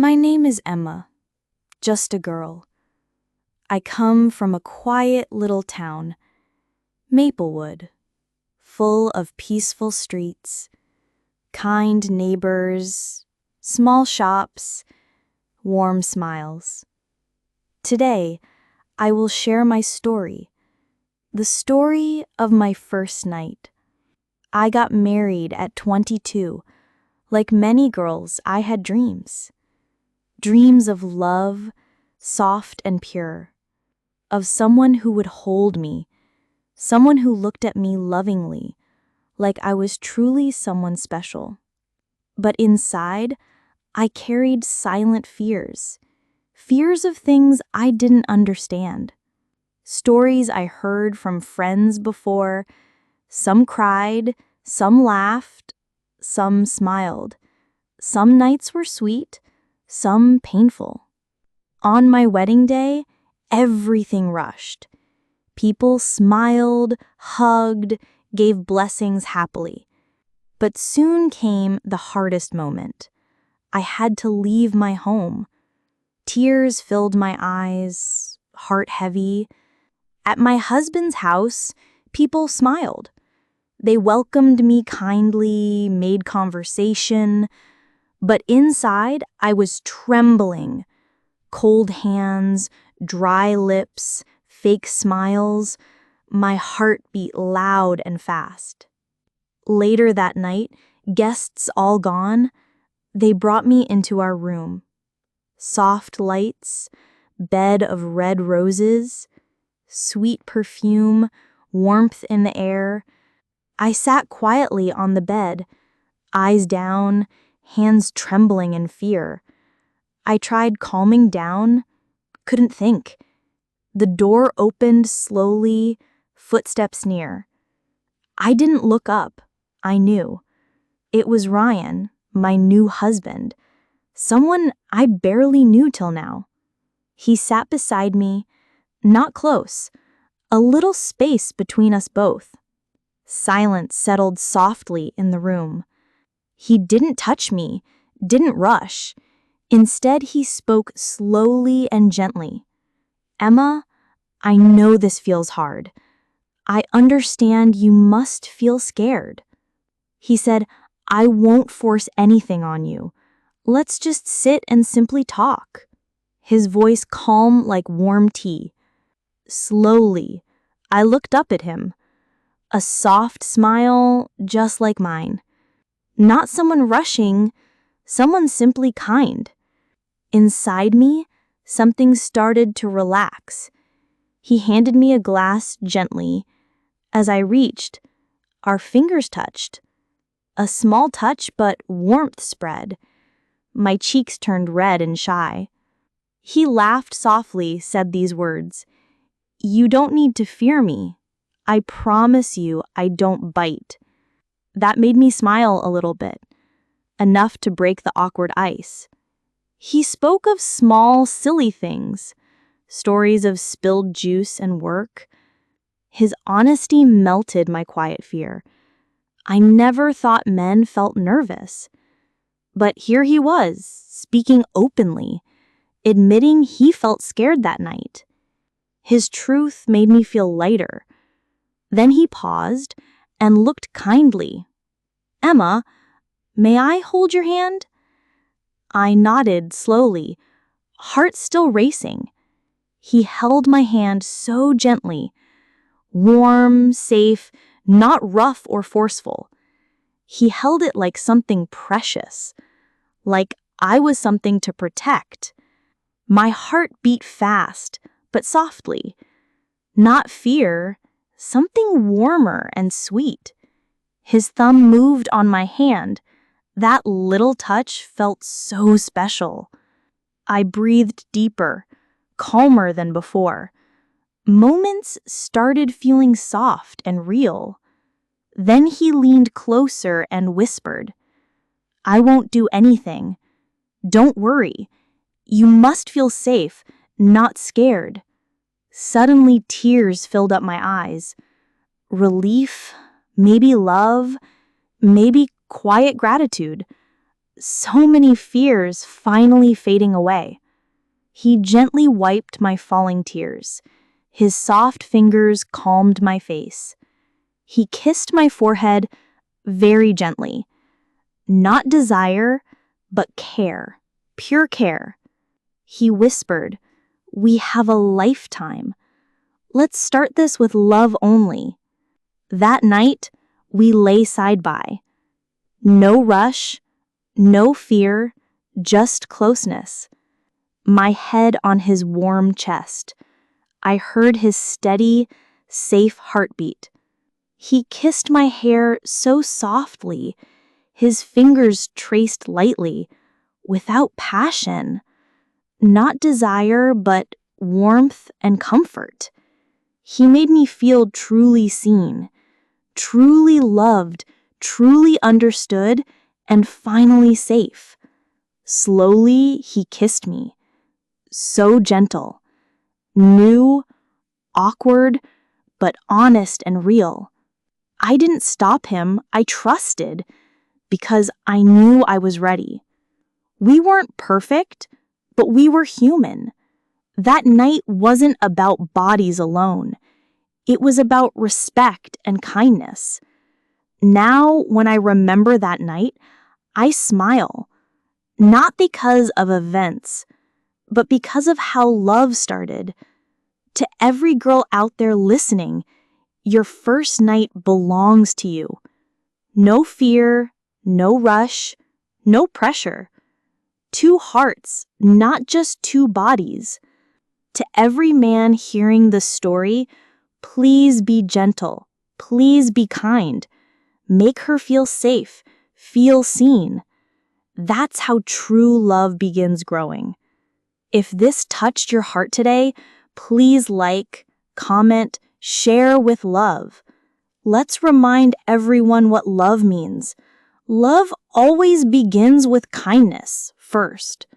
My name is Emma, just a girl. I come from a quiet little town, Maplewood, full of peaceful streets, kind neighbors, small shops, warm smiles. Today, I will share my story, the story of my first night. I got married at 22. Like many girls, I had dreams. Dreams of love, soft and pure, of someone who would hold me, someone who looked at me lovingly, like I was truly someone special. But inside, I carried silent fears, fears of things I didn't understand. Stories I heard from friends before. Some cried, some laughed, some smiled. Some nights were sweet, some painful. On my wedding day, everything rushed. People smiled, hugged, gave blessings happily. But soon came the hardest moment. I had to leave my home. Tears filled my eyes, heart heavy. At my husband's house, people smiled. They welcomed me kindly, made conversation. But inside, I was trembling. Cold hands, dry lips, fake smiles. My heart beat loud and fast. Later that night, guests all gone, they brought me into our room. Soft lights, bed of red roses, sweet perfume, warmth in the air. I sat quietly on the bed, eyes down, hands trembling in fear. I tried calming down, couldn't think. The door opened slowly, footsteps near. I didn't look up, I knew. It was Ryan, my new husband, someone I barely knew till now. He sat beside me, not close, a little space between us both. Silence settled softly in the room. He didn't touch me, didn't rush. Instead, he spoke slowly and gently. "Emma, I know this feels hard. I understand you must feel scared." He said, "I won't force anything on you. Let's just sit and simply talk." His voice calm like warm tea. Slowly, I looked up at him. A soft smile, just like mine. Not someone rushing, someone simply kind. Inside me, something started to relax. He handed me a glass gently. As I reached, our fingers touched. A small touch, but warmth spread. My cheeks turned red and shy. He laughed softly, said these words, "You don't need to fear me. I promise you I don't bite." That made me smile a little bit, enough to break the awkward ice. He spoke of small, silly things, stories of spilled juice and work. His honesty melted my quiet fear. I never thought men felt nervous. But here he was, speaking openly, admitting he felt scared that night. His truth made me feel lighter. Then he paused and looked kindly. "Emma, may I hold your hand?" I nodded slowly, heart still racing. He held my hand so gently, warm, safe, not rough or forceful. He held it like something precious, like I was something to protect. My heart beat fast, but softly. Not fear, something warmer and sweet. His thumb moved on my hand. That little touch felt so special. I breathed deeper, calmer than before. Moments started feeling soft and real. Then he leaned closer and whispered, "I won't do anything. Don't worry. You must feel safe, not scared." Suddenly, tears filled up my eyes. Relief, maybe love, maybe quiet gratitude. so many fears finally fading away. He gently wiped my falling tears. His soft fingers calmed my face. He kissed my forehead very gently. Not desire, but care, pure care. He whispered, "We have a lifetime. Let's start this with love only." That night, we lay side by. No rush, no fear, just closeness. My head on his warm chest. I heard his steady, safe heartbeat. He kissed my hair so softly, his fingers traced lightly, without passion. Not desire, but warmth and comfort. He made me feel truly seen, truly loved, truly understood, and finally safe. Slowly, he kissed me. So gentle. New, awkward, but honest and real. I didn't stop him, I trusted, because I knew I was ready. We weren't perfect, but we were human. That night wasn't about bodies alone. It was about respect and kindness. Now, when I remember that night, I smile. Not because of events, but because of how love started. To every girl out there listening, your first night belongs to you. No fear, no rush, no pressure. Two hearts, not just two bodies. To every man hearing the story, please be gentle. Please be kind. Make her feel safe, feel seen. That's how true love begins growing. If this touched your heart today, please like, comment, share with love. Let's remind everyone what love means. Love always begins with kindness first.